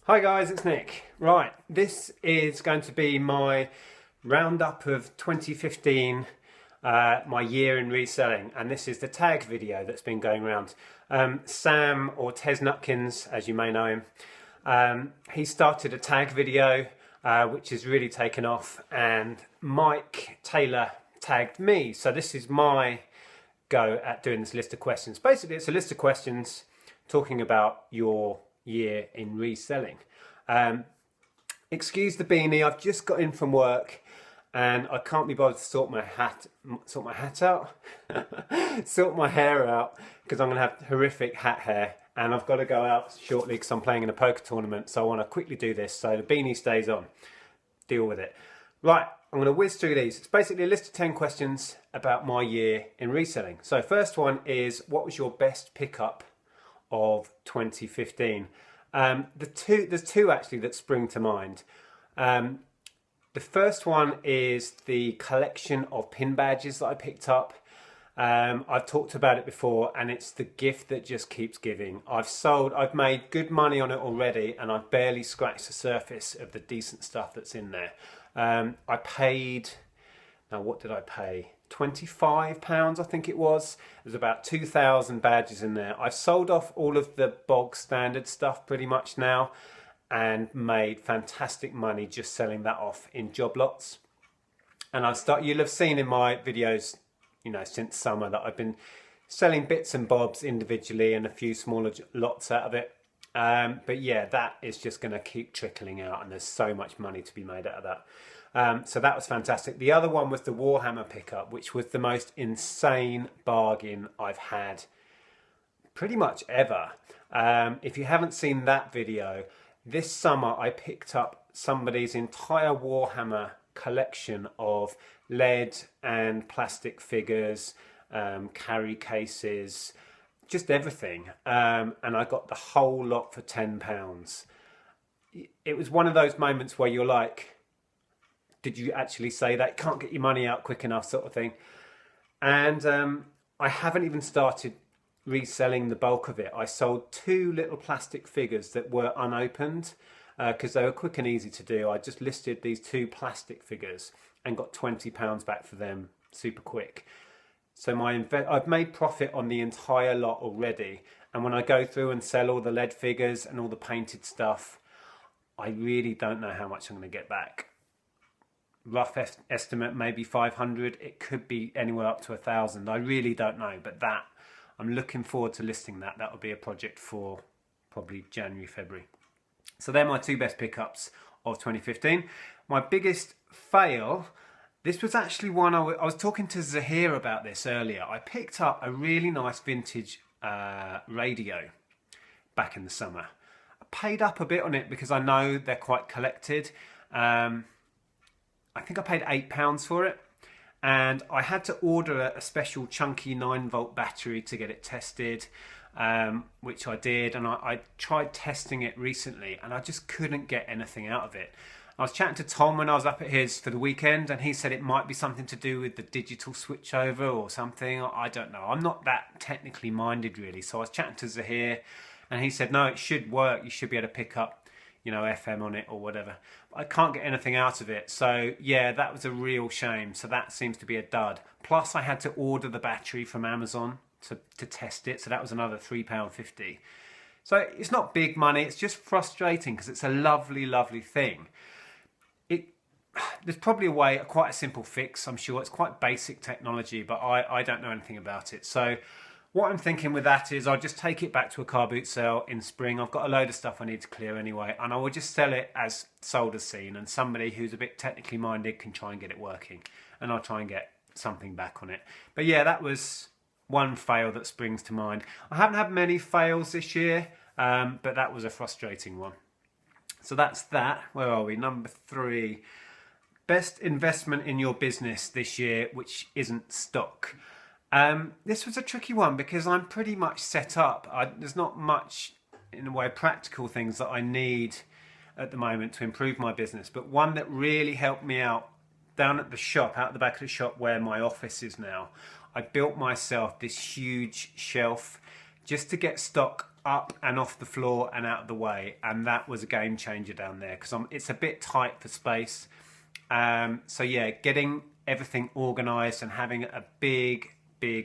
Hi guys, it's Nick. Right, this is going to be my roundup of 2015, my year in reselling, and this is the tag video that's been going around. Sam, or Tez Nutkins, as you may know him, he started a tag video which has really taken off, and Mike Taylor tagged me. So this is my go at doing this list of questions. Basically, it's a list of questions talking about your year in reselling. Excuse the beanie, I've just got in from work and I can't be bothered to sort my hat out, sort my hair out, because I'm going to have horrific hat hair and I've got to go out shortly because I'm playing in a poker tournament, so I want to quickly do this so the beanie stays on. Deal with it. Right, I'm going to whiz through these. It's basically a list of 10 questions about my year in reselling. So first one is, what was your best pickup of 2015? There's two actually that spring to mind. The first one is the collection of pin badges that I picked up. I've talked about it before, and it's the gift that just keeps giving. I've made good money on it already, and I've barely scratched the surface of the decent stuff that's in there. I paid, now what did I pay? £25, I think it was. There's about 2,000 badges in there. I've sold off all of the bog standard stuff pretty much now and made fantastic money just selling that off in job lots. And you'll have seen in my videos, since summer, that I've been selling bits and bobs individually and a few smaller lots out of it. But yeah, that is just going to keep trickling out, and there's so much money to be made out of that. So that was fantastic. The other one was the Warhammer pickup, which was the most insane bargain I've had pretty much ever. If you haven't seen that video, this summer I picked up somebody's entire Warhammer collection of lead and plastic figures, carry cases, just everything. And I got the whole lot for £10. It was one of those moments where you're like, did you actually say that? You can't get your money out quick enough, sort of thing. And I haven't even started reselling the bulk of it. I sold 2 little plastic figures that were unopened because they were quick and easy to do. I just listed these 2 plastic figures and got £20 back for them super quick. So I've made profit on the entire lot already. And when I go through and sell all the lead figures and all the painted stuff, I really don't know how much I'm going to get back. Rough estimate, maybe 500. It could be anywhere up to 1,000. I really don't know, but that, I'm looking forward to listing that. That will be a project for probably January, February. So they're my 2 best pickups of 2015. My biggest fail, this was actually one I was talking to Zahir about this earlier. I picked up a really nice vintage radio back in the summer. I paid up a bit on it because I know they're quite collected. I think I paid £8 for it, and I had to order a special chunky 9-volt battery to get it tested, which I did, and I tried testing it recently and I just couldn't get anything out of it. I was chatting to Tom when I was up at his for the weekend, and he said it might be something to do with the digital switchover or something. I don't know. I'm not that technically minded really. So I was chatting to Zahir and he said, no, it should work. You should be able to pick up, FM on it or whatever. But I can't get anything out of it. So yeah, that was a real shame. So that seems to be a dud. Plus I had to order the battery from Amazon to test it. So that was another £3.50. So it's not big money. It's just frustrating because it's a lovely, lovely thing. There's probably quite a simple fix, I'm sure. It's quite basic technology, but I don't know anything about it. So what I'm thinking with that is I'll just take it back to a car boot sale in spring. I've got a load of stuff I need to clear anyway, and I will just sell it as sold as seen, and somebody who's a bit technically minded can try and get it working, and I'll try and get something back on it. But yeah, that was one fail that springs to mind. I haven't had many fails this year, but that was a frustrating one. So that's that. Where are we? Number 3. Best investment in your business this year, which isn't stock. This was a tricky one because I'm pretty much set up. There's not much in the way of practical things that I need at the moment to improve my business, but one that really helped me out down at the shop, out the back of the shop where my office is now, I built myself this huge shelf just to get stock up and off the floor and out of the way, and that was a game changer down there because it's a bit tight for space. So yeah, getting everything organised and having a big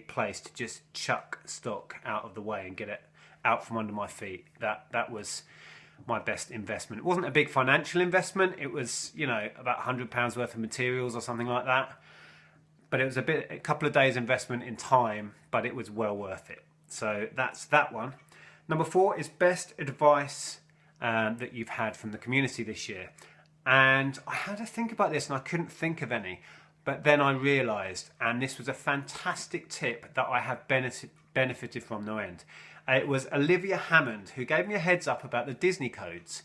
place to just chuck stock out of the way and get it out from under my feet, that was my best investment. It wasn't a big financial investment, it was, you know, about £100 worth of materials or something like that, but it was a couple of days investment in time, but it was well worth it. So that's that one. Number 4 is best advice that you've had from the community this year. And I had to think about this and I couldn't think of any, but then I realised, and this was a fantastic tip that I have benefited from no end. It was Olivia Hammond who gave me a heads up about the Disney codes.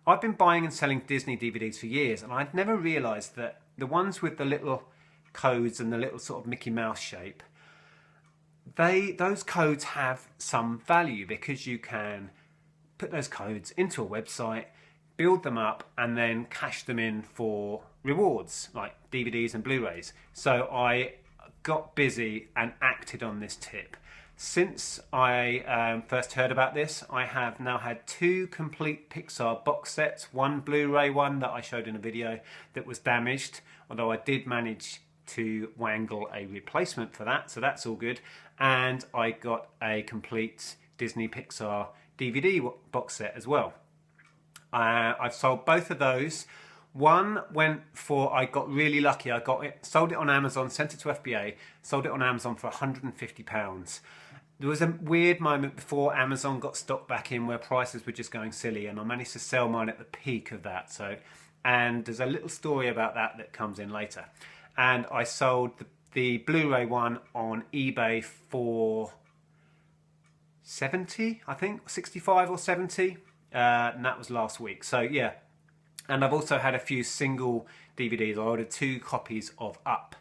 I've been buying and selling Disney DVDs for years, and I'd never realised that the ones with the little codes and the little sort of Mickey Mouse shape, those codes have some value because you can put those codes into a website, build them up, and then cash them in for rewards like DVDs and Blu-rays. So I got busy and acted on this tip. Since I first heard about this, I have now had 2 complete Pixar box sets, one Blu-ray one that I showed in a video that was damaged, although I did manage to wangle a replacement for that, so that's all good. And I got a complete Disney Pixar DVD box set as well. I've sold both of those. One went for, I got really lucky, I got it, sold it on Amazon, sent it to FBA, sold it on Amazon for £150. There was a weird moment before Amazon got stock back in where prices were just going silly, and I managed to sell mine at the peak of that. So, and there's a little story about that comes in later. And I sold the Blu-ray one on eBay for 70, I think, 65 or 70, and that was last week. So yeah, and I've also had a few single DVDs. I ordered 2 copies of Up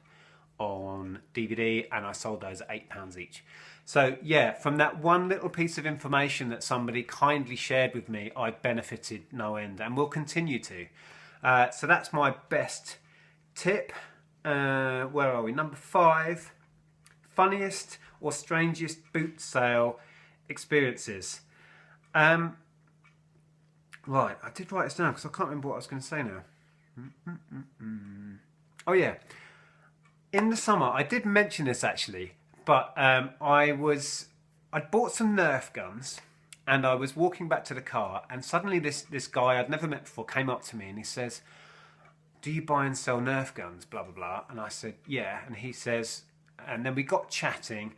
on DVD, and I sold those at £8 each. So yeah, from that one little piece of information that somebody kindly shared with me, I benefited no end and will continue to. So that's my best tip. Where are we? Number 5, funniest or strangest boot sale experiences. Right, I did write this down because I can't remember what I was going to say now. Oh yeah, in the summer, I did mention this actually, but I'd bought some Nerf guns and I was walking back to the car, and suddenly this guy I'd never met before came up to me and he says, "Do you buy and sell Nerf guns, blah, blah, blah?" And I said, "Yeah." And he says, and then we got chatting,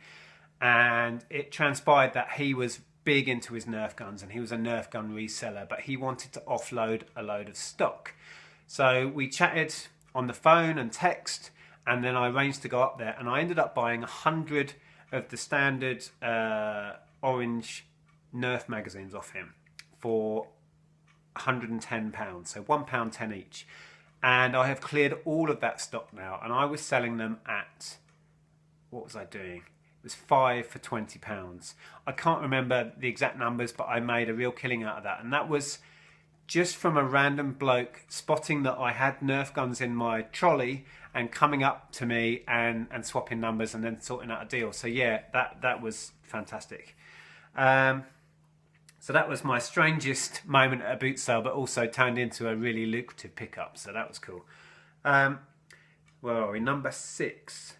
and it transpired that he was big into his Nerf guns and he was a Nerf gun reseller, but he wanted to offload a load of stock. So we chatted on the phone and text, and then I arranged to go up there, and I ended up buying 100 of the standard orange Nerf magazines off him for £110, so £1.10 each. And I have cleared all of that stock now, and I was selling them at, what was I doing? It was 5 for £20. I can't remember the exact numbers, but I made a real killing out of that. And that was just from a random bloke spotting that I had Nerf guns in my trolley and coming up to me and swapping numbers and then sorting out a deal. So yeah, that was fantastic. So that was my strangest moment at a boot sale, but also turned into a really lucrative pickup. So that was cool. Where are we? Number 6.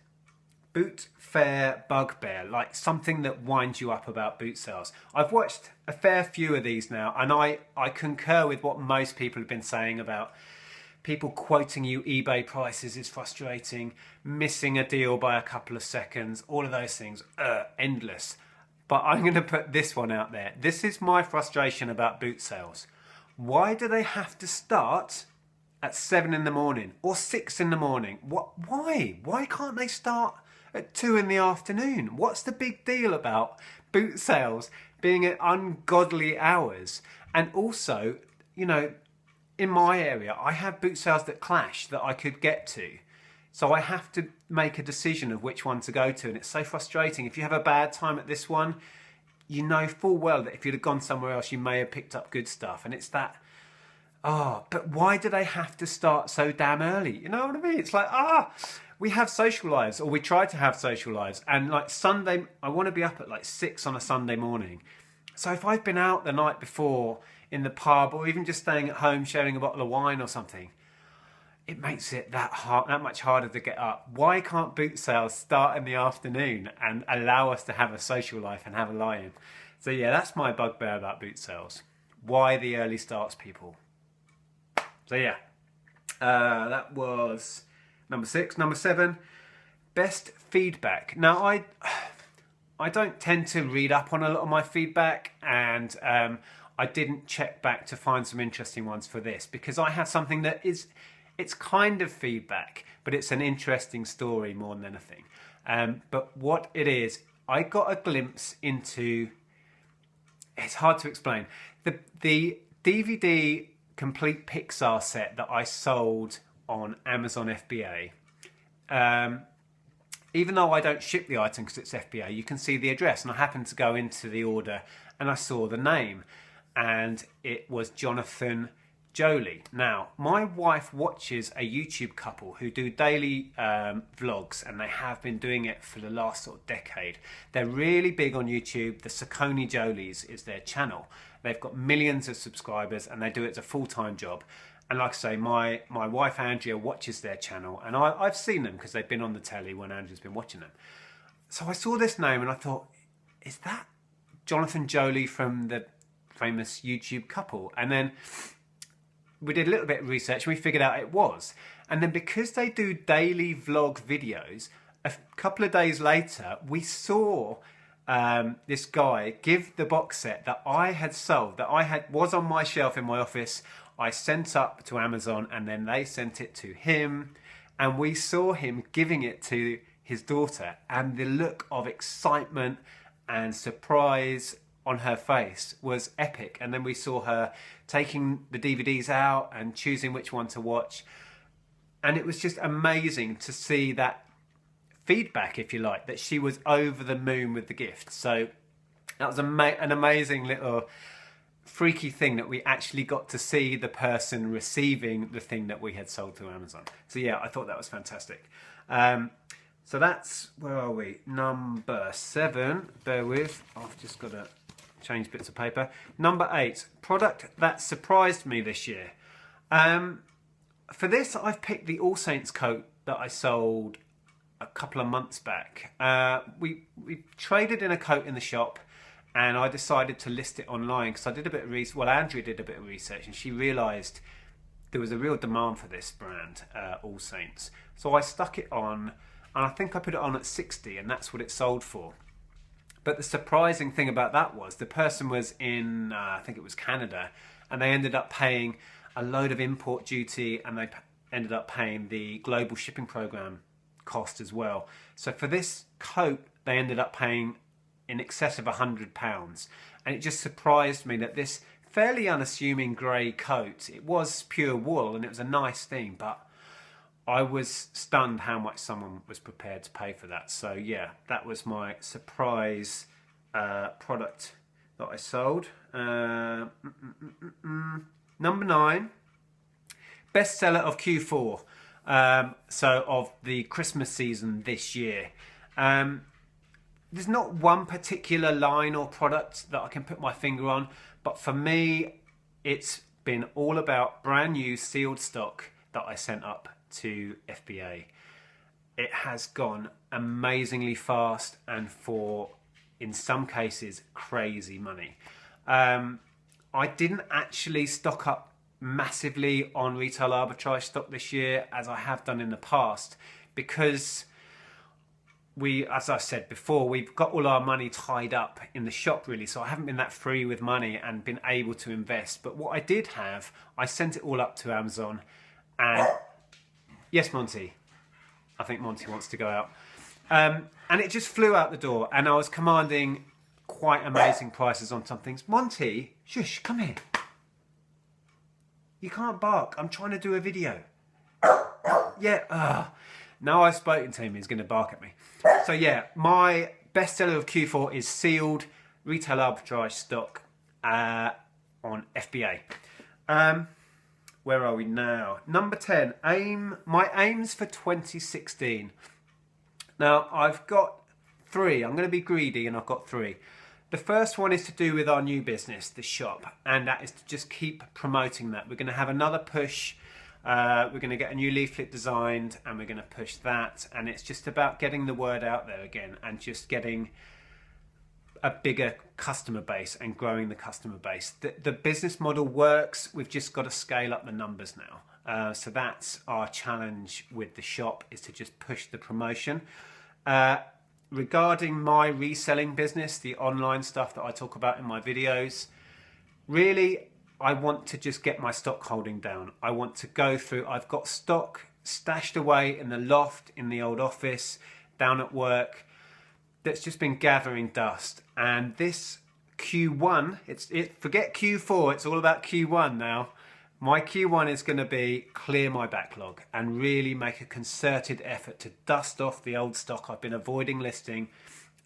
Boot fair bugbear, like something that winds you up about boot sales. I've watched a fair few of these now, and I concur with what most people have been saying about people quoting you eBay prices is frustrating, missing a deal by a couple of seconds, all of those things, endless. But I'm going to put this one out there. This is my frustration about boot sales. Why do they have to start at 7 in the morning or 6 in the morning? Why? Why can't they start at 2 in the afternoon? What's the big deal about boot sales being at ungodly hours? And also, you know, in my area, I have boot sales that clash that I could get to. So I have to make a decision of which one to go to, and it's so frustrating. If you have a bad time at this one, you know full well that if you'd have gone somewhere else, you may have picked up good stuff. And it's that, but why do they have to start so damn early? You know what I mean? It's like, we have social lives, or we try to have social lives. And like Sunday, I want to be up at like 6 on a Sunday morning. So if I've been out the night before in the pub, or even just staying at home sharing a bottle of wine or something, it makes it that much harder to get up. Why can't boot sales start in the afternoon and allow us to have a social life and have a lie-in? So yeah, that's my bugbear about boot sales. Why the early starts, people? So yeah, that was number 6. Number 7, best feedback. Now I don't tend to read up on a lot of my feedback, and I didn't check back to find some interesting ones for this, because I have something that it's kind of feedback, but it's an interesting story more than anything. But what it is, I got a glimpse into, it's hard to explain, the DVD complete Pixar set that I sold on Amazon FBA. Even though I don't ship the item because it's FBA, you can see the address, and I happened to go into the order and I saw the name, and it was Jonathan Jolie. Now, my wife watches a YouTube couple who do daily vlogs, and they have been doing it for the last sort of decade. They're really big on YouTube. The Saucony Jolies is their channel. They've got millions of subscribers, and they do it as a full-time job. And like I say, my wife Andrea watches their channel, and I've seen them because they've been on the telly when Andrea's been watching them. So I saw this name and I thought, is that Jonathan Jolie from the famous YouTube couple? And then we did a little bit of research and we figured out it was. And then because they do daily vlog videos, a couple of days later, we saw this guy give the box set that I had sold, that was on my shelf in my office. I sent up to Amazon, and then they sent it to him, and we saw him giving it to his daughter, and the look of excitement and surprise on her face was epic. And then we saw her taking the DVDs out and choosing which one to watch, and it was just amazing to see that feedback, if you like, that she was over the moon with the gift. So that was an amazing little freaky thing that we actually got to see the person receiving the thing that we had sold to Amazon. So yeah, I thought that was fantastic. So that's, where are we? Number 7, bear with, I've just got to change bits of paper. Number 8, product that surprised me this year. For this, I've picked the All Saints coat that I sold a couple of months back. We traded in a coat in the shop, and I decided to list it online because I did a bit of research. Well, Andrea did a bit of research, and she realised there was a real demand for this brand, All Saints. So I stuck it on, and I think I put it on at 60, and that's what it sold for. But the surprising thing about that was the person was in, I think it was Canada, and they ended up paying a load of import duty, and they ended up paying the global shipping program cost as well. So for this coat, they ended up paying in excess of £100, and it just surprised me that this fairly unassuming grey coat, it was pure wool and it was a nice thing, but I was stunned how much someone was prepared to pay for that. So yeah, that was my surprise product that I sold. Number 9, bestseller of Q4, so of the Christmas season this year. There's not one particular line or product that I can put my finger on, but for me, it's been all about brand new sealed stock that I sent up to FBA. It has gone amazingly fast, and for, in some cases, crazy money. I didn't actually stock up massively on retail arbitrage stock this year, as I have done in the past, because as I said before, we've got all our money tied up in the shop really, so I haven't been that free with money and been able to invest. But what I did have, I sent it all up to Amazon, and yes, Monty, I think Monty wants to go out, and it just flew out the door, and I was commanding quite amazing prices on some things. Monty, shush, come here. You can't bark, I'm trying to do a video. Yeah, now I've spoken to him, he's going to bark at me. So yeah, my bestseller of Q4 is sealed retail arbitrage stock on FBA. Where are we now? Number 10, my aims for 2016. Now I've got 3. I'm going to be greedy, and I've got 3. The first one is to do with our new business, the shop, and that is to just keep promoting that. We're going to have another push. We're going to get a new leaflet designed and we're going to push that, and it's just about getting the word out there again and just getting a bigger customer base and growing the customer base. The business model works, we've just got to scale up the numbers now. So that's our challenge with the shop, is to just push the promotion. Regarding my reselling business, the online stuff that I talk about in my videos, really I want to just get my stock holding down. I want to go through, I've got stock stashed away in the loft, in the old office, down at work, that's just been gathering dust. And this Q1, forget Q4, it's all about Q1 now. My Q1 is going to be clear my backlog and really make a concerted effort to dust off the old stock I've been avoiding listing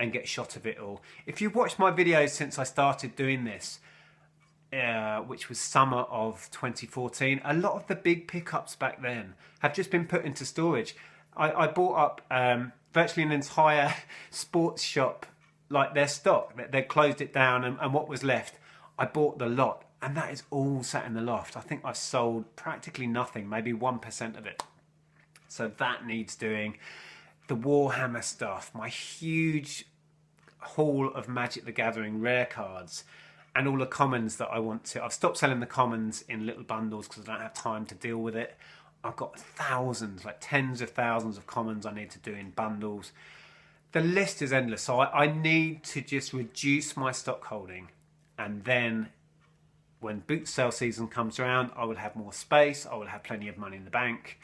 and get shot of it all. If you've watched my videos since I started doing this, which was summer of 2014, a lot of the big pickups back then have just been put into storage. I bought up virtually an entire sports shop, like their stock. They closed it down, and what was left, I bought the lot. And that is all sat in the loft. I think I've sold practically nothing, maybe 1% of it. So that needs doing. The Warhammer stuff, my huge haul of Magic the Gathering rare cards, and all the commons that I want to. I've stopped selling the commons in little bundles because I don't have time to deal with it. I've got thousands, like tens of thousands of commons I need to do in bundles. The list is endless. So I need to just reduce my stock holding, and then when boot sale season comes around, I will have more space, I will have plenty of money in the bank,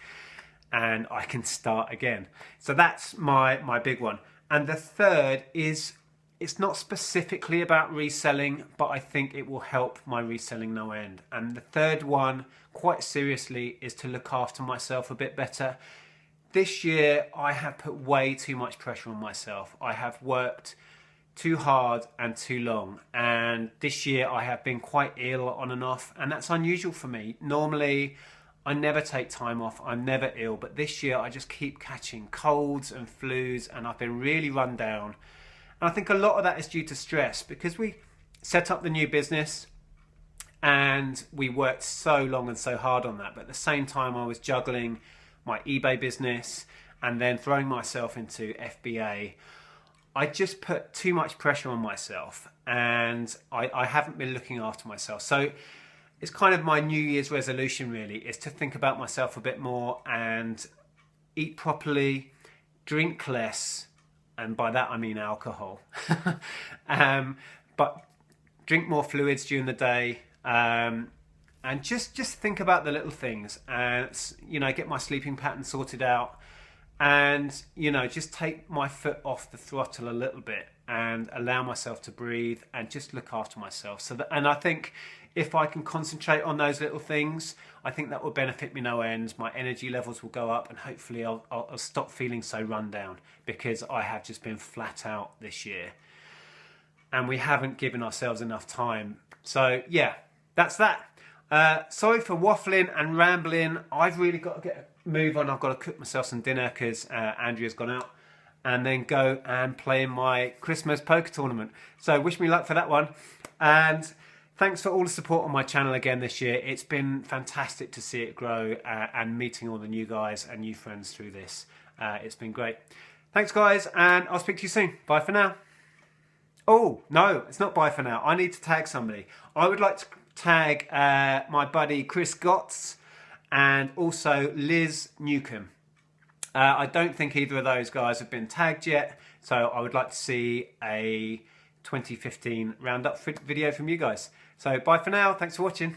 and I can start again. So that's my big one. And the third is, it's not specifically about reselling, but I think it will help my reselling no end. And the third one, quite seriously, is to look after myself a bit better. This year, I have put way too much pressure on myself. I have worked too hard and too long, and this year I have been quite ill on and off, and that's unusual for me. Normally I never take time off, I'm never ill, but this year I just keep catching colds and flus, and I've been really run down. And I think a lot of that is due to stress, because we set up the new business and we worked so long and so hard on that, but at the same time I was juggling my eBay business and then throwing myself into FBA. I just put too much pressure on myself, and I haven't been looking after myself. So it's kind of my New Year's resolution, really, is to think about myself a bit more and eat properly, drink less, and by that I mean alcohol. But drink more fluids during the day, and just think about the little things, and get my sleeping pattern sorted out. And, just take my foot off the throttle a little bit and allow myself to breathe and just look after myself. And I think if I can concentrate on those little things, I think that will benefit me no end. My energy levels will go up, and hopefully I'll stop feeling so run down, because I have just been flat out this year. And we haven't given ourselves enough time. So, yeah, that's that. Sorry for waffling and rambling. I've really got to move on. I've got to cook myself some dinner because Andrea's gone out, and then go and play in my Christmas poker tournament. So wish me luck for that one. And thanks for all the support on my channel again this year. It's been fantastic to see it grow, and meeting all the new guys and new friends through this. It's been great. Thanks, guys, and I'll speak to you soon. Bye for now. Oh, no, it's not bye for now. I need to tag somebody. I would like to tag my buddy Chris Gotts and also Liz Newcombe. I don't think either of those guys have been tagged yet, so I would like to see a 2015 roundup video from you guys. So bye for now, thanks for watching.